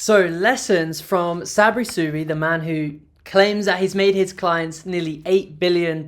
So, lessons from Sabri Suby, the man who claims that he's made his clients nearly $8 billion,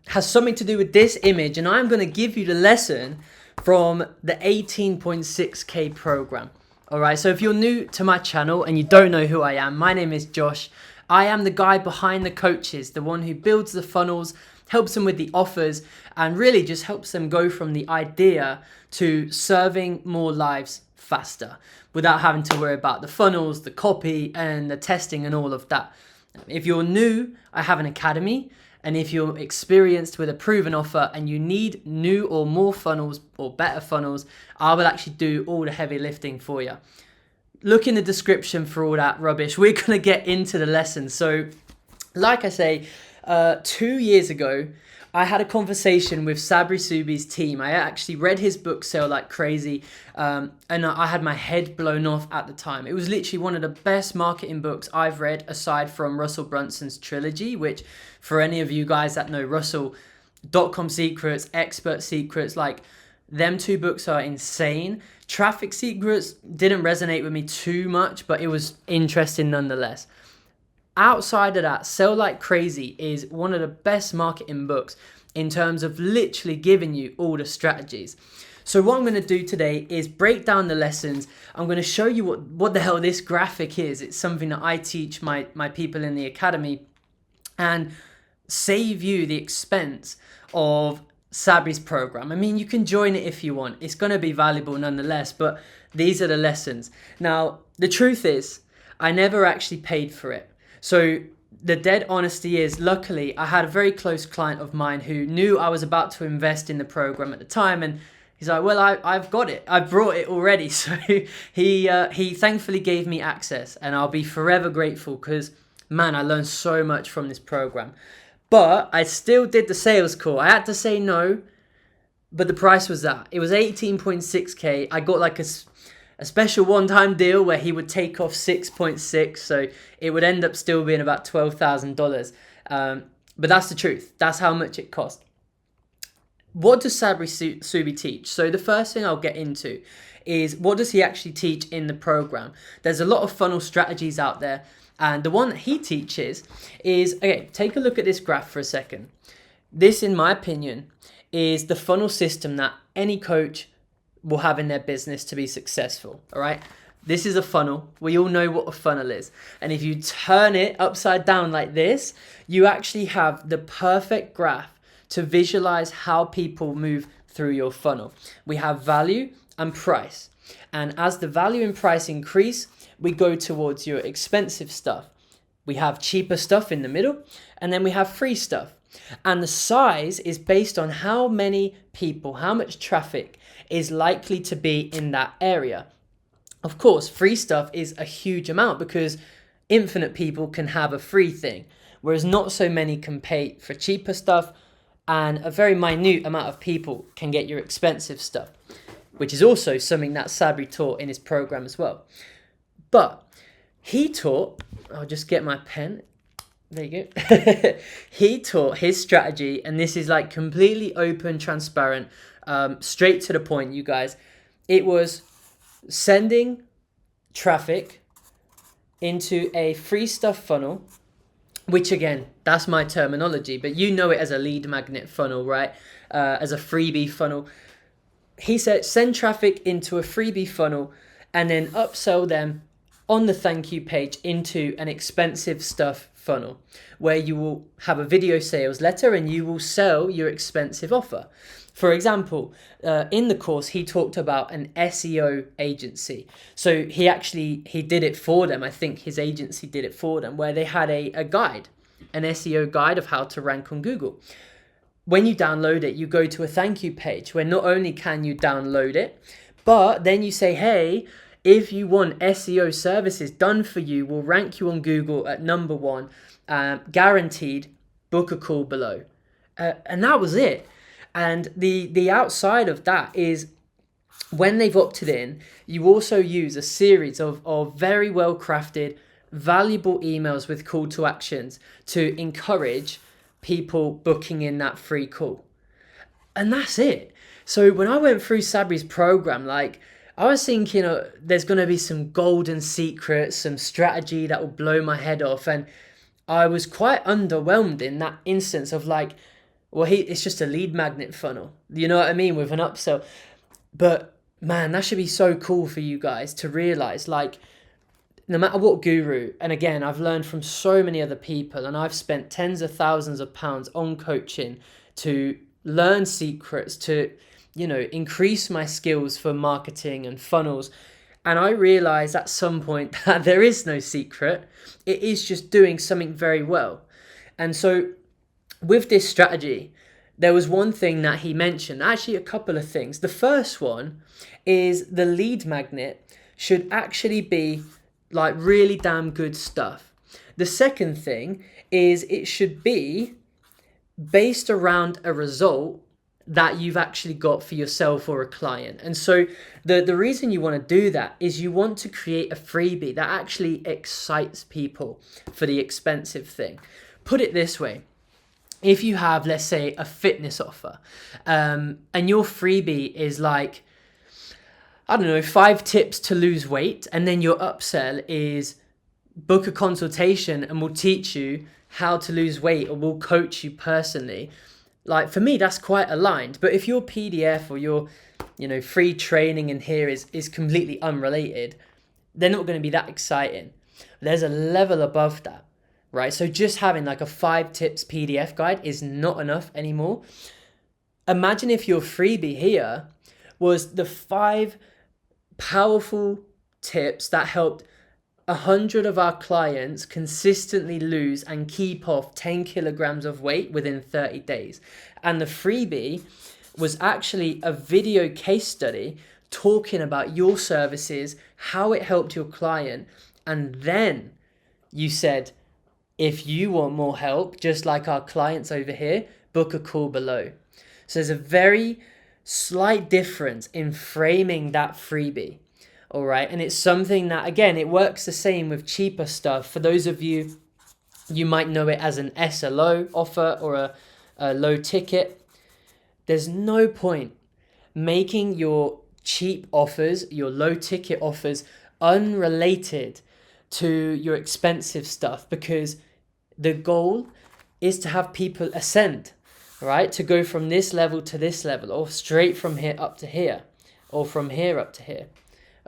has something to do with this image. And I'm going to give you the lesson from the 18.6K program. All right. So, if you're new to my channel and you don't know who I am, my name is Josh. I am the guy behind the coaches, the one who builds the funnels, helps them with the offers, and really just helps them go from the idea to serving more lives faster without having to worry about the funnels, the copy, and the testing and all of that. If you're new, I have an academy. And if you're experienced with a proven offer and you need new or more funnels or better funnels, I will actually do all the heavy lifting for you. Look in the description for all that rubbish. We're going to get into the lesson. So, like I say, 2 years ago, I had a conversation with Sabri Suby's team. I actually read his book, Sell Like Crazy, and I had my head blown off at the time. It was literally one of the best marketing books I've read, aside from Russell Brunson's trilogy, which for any of you guys that know Russell, Dot-Com Secrets, Expert Secrets, like them two books are insane. Traffic Secrets didn't resonate with me too much, but it was interesting nonetheless. Outside of that, Sell Like Crazy is one of the best marketing books in terms of literally giving you all the strategies. So what I'm going to do today is break down the lessons. I'm going to show you what the hell this graphic is. It's something that I teach my people in the academy, and save you the expense of Sabri's program. I mean, you can join it if you want. It's going to be valuable nonetheless, but these are the lessons. Now, the truth is, I never actually paid for it. So the dead honesty is, luckily, I had a very close client of mine who knew I was about to invest in the program at the time, and he's like, well, I've got it. I brought it already. So he thankfully gave me access, and I'll be forever grateful because, man, I learned so much from this program. But I still did the sales call. I had to say no, but the price was that. It was 18.6K. I got like a special one-time deal where he would take off 6.6, so it would end up still being about $12,000. But that's the truth. That's how much it cost. What does Sabri Suby teach? So the first thing I'll get into is, what does he actually teach in the program? There's a lot of funnel strategies out there, and the one that he teaches is, okay, take a look at this graph for a second. This, in my opinion, is the funnel system that any coach will have in their business to be successful. All right. This is a funnel. We all know what a funnel is. And if you turn it upside down like this, you actually have the perfect graph to visualize how people move through your funnel. We have value and price. And as the value and price increase, we go towards your expensive stuff. We have cheaper stuff in the middle, and then we have free stuff. And the size is based on how many people, how much traffic is likely to be in that area. Of course, free stuff is a huge amount because infinite people can have a free thing, whereas not so many can pay for cheaper stuff, and a very minute amount of people can get your expensive stuff, which is also something that Sabri taught in his program as well. But he taught, I'll just get my pen. There you go. He taught his strategy, and this is like completely open, transparent, straight to the point, you guys. It was sending traffic into a free stuff funnel, which again, that's my terminology, but you know it as a lead magnet funnel, right? As a freebie funnel. He said, send traffic into a freebie funnel and then upsell them on the thank you page into an expensive stuff funnel, where you will have a video sales letter and you will sell your expensive offer. For example, in the course, he talked about an SEO agency. So he did it for them. I think his agency did it for them, where they had a guide, an SEO guide of how to rank on Google. When you download it, you go to a thank you page where not only can you download it, but then you say, hey, if you want SEO services done for you, we'll rank you on Google at number 1, guaranteed, book a call below. And that was it. And the outside of that is, when they've opted in, you also use a series of very well crafted, valuable emails with call to actions to encourage people booking in that free call. And that's it. So when I went through Sabri's program, like, I was thinking, there's going to be some golden secrets, some strategy that will blow my head off. And I was quite underwhelmed in that instance of like, well, it's just a lead magnet funnel. You know what I mean? With an upsell. But man, that should be so cool for you guys to realize, like, no matter what guru, and again, I've learned from so many other people, and I've spent tens of thousands of pounds on coaching to learn secrets, to, increase my skills for marketing and funnels. And I realized at some point that there is no secret. It is just doing something very well. And so with this strategy, there was one thing that he mentioned, actually a couple of things. The first one is the lead magnet should actually be like really damn good stuff. The second thing is it should be based around a result that you've actually got for yourself or a client. And so the reason you want to do that is you want to create a freebie that actually excites people for the expensive thing. Put it this way. If you have, let's say, a fitness offer, and your freebie is like, I don't know, 5 tips to lose weight, and then your upsell is book a consultation and we'll teach you how to lose weight, or we'll coach you personally. Like, for me, that's quite aligned. But if your PDF or your, free training in here is completely unrelated, they're not going to be that exciting. There's a level above that, right? So just having like a 5 tips PDF guide is not enough anymore. Imagine if your freebie here was the 5 powerful tips that helped 100 of our clients consistently lose and keep off 10 kilograms of weight within 30 days. And the freebie was actually a video case study talking about your services, how it helped your client. And then you said, if you want more help, just like our clients over here, book a call below. So there's a very slight difference in framing that freebie. All right. And it's something that, again, it works the same with cheaper stuff. For those of you, you might know it as an SLO offer or a low ticket. There's no point making your cheap offers, your low ticket offers, unrelated to your expensive stuff, because the goal is to have people ascend, right? To go from this level to this level, or straight from here up to here, or from here up to here.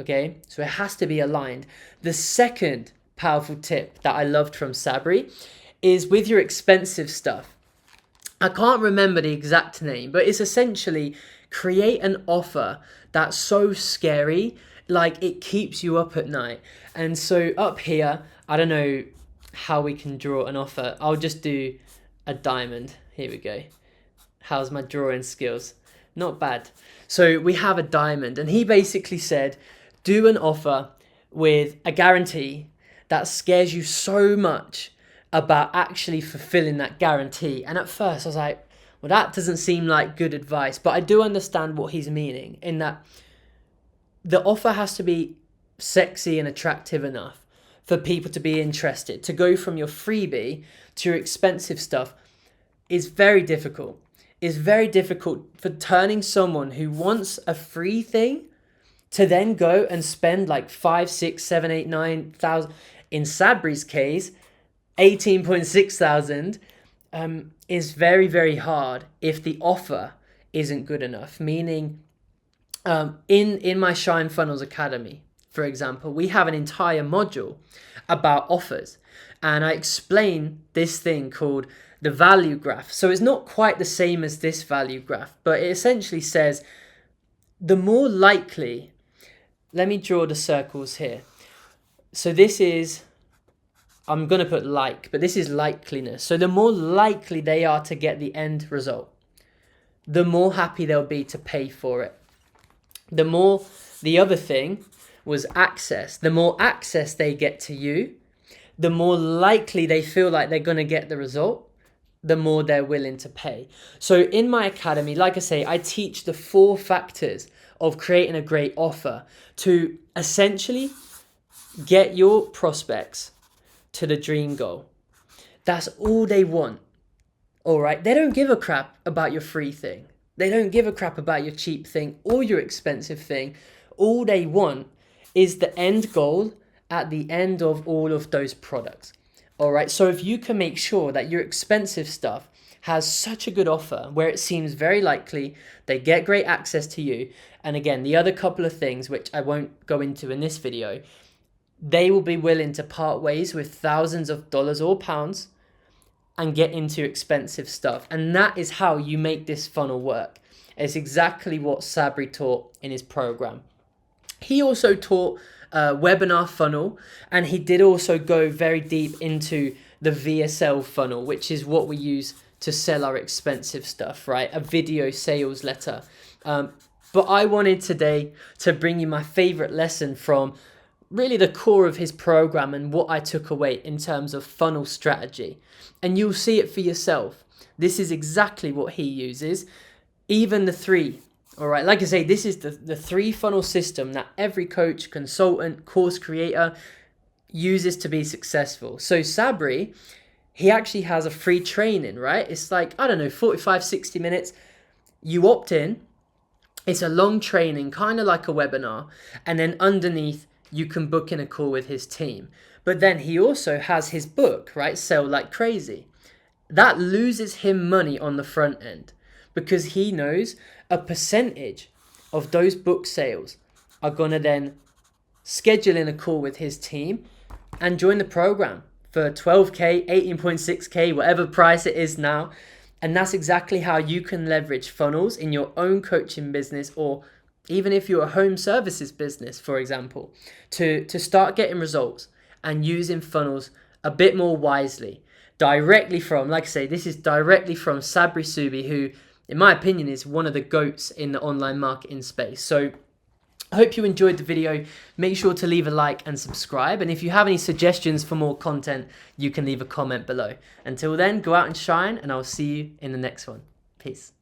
Okay, so it has to be aligned. The second powerful tip that I loved from Sabri is with your expensive stuff. I can't remember the exact name, but it's essentially create an offer that's so scary, like it keeps you up at night. And so up here, I don't know how we can draw an offer. I'll just do a diamond. Here we go. How's my drawing skills? Not bad. So we have a diamond, and he basically said, do an offer with a guarantee that scares you so much about actually fulfilling that guarantee. And at first I was like, well, that doesn't seem like good advice, but I do understand what he's meaning, in that the offer has to be sexy and attractive enough for people to be interested. To go from your freebie to your expensive stuff is very difficult. It's very difficult for turning someone who wants a free thing to then go and spend like 5, 6, 7, 8, 9,000. In Sabri's case, 18.6 thousand is very, very hard if the offer isn't good enough. Meaning, in my Shine Funnels Academy, for example, we have an entire module about offers, and I explain this thing called the value graph. So it's not quite the same as this value graph, but it essentially says the more likely. Let me draw the circles here. So this is, I'm going to put like, but this is likeliness. So the more likely they are to get the end result, the more happy they'll be to pay for it. The other thing was access. The more access they get to you, the more likely they feel like they're going to get the result, the more they're willing to pay. So in my academy, like I say, I teach the 4 factors of creating a great offer to essentially get your prospects to the dream goal. That's all they want. All right. They don't give a crap about your free thing. They don't give a crap about your cheap thing or your expensive thing. all they want is the end goal at the end of all of those products. All right, so if you can make sure that your expensive stuff has such a good offer where it seems very likely they get great access to you, and again, the other couple of things which I won't go into in this video, they will be willing to part ways with thousands of dollars or pounds and get into expensive stuff. And that is how you make this funnel work. It's exactly what Sabri taught in his program. He also taught a webinar funnel, and he did also go very deep into the VSL funnel, which is what we use to sell our expensive stuff, right? A video sales letter. But I wanted today to bring you my favorite lesson from really the core of his program and what I took away in terms of funnel strategy. And you'll see it for yourself. This is exactly what he uses. Even the three. All right, like I say, this is the three funnel system that every coach, consultant, course creator uses to be successful. So Sabri, he actually has a free training, right? It's like, I don't know, 45, 60 minutes. You opt in. It's a long training, kind of like a webinar. And then underneath, you can book in a call with his team. But then he also has his book, right? Sell Like Crazy. That loses him money on the front end because he knows a percentage of those book sales are going to then schedule in a call with his team and join the program for 12K, 18.6K, whatever price it is now. And that's exactly how you can leverage funnels in your own coaching business, or even if you're a home services business, for example, to start getting results and using funnels a bit more wisely. Directly from, like I say, this is directly from Sabri Suby, who, in my opinion, is one of the GOATs in the online marketing space. So I hope you enjoyed the video. Make sure to leave a like and subscribe. And if you have any suggestions for more content, you can leave a comment below. Until then, go out and shine, and I'll see you in the next one. Peace.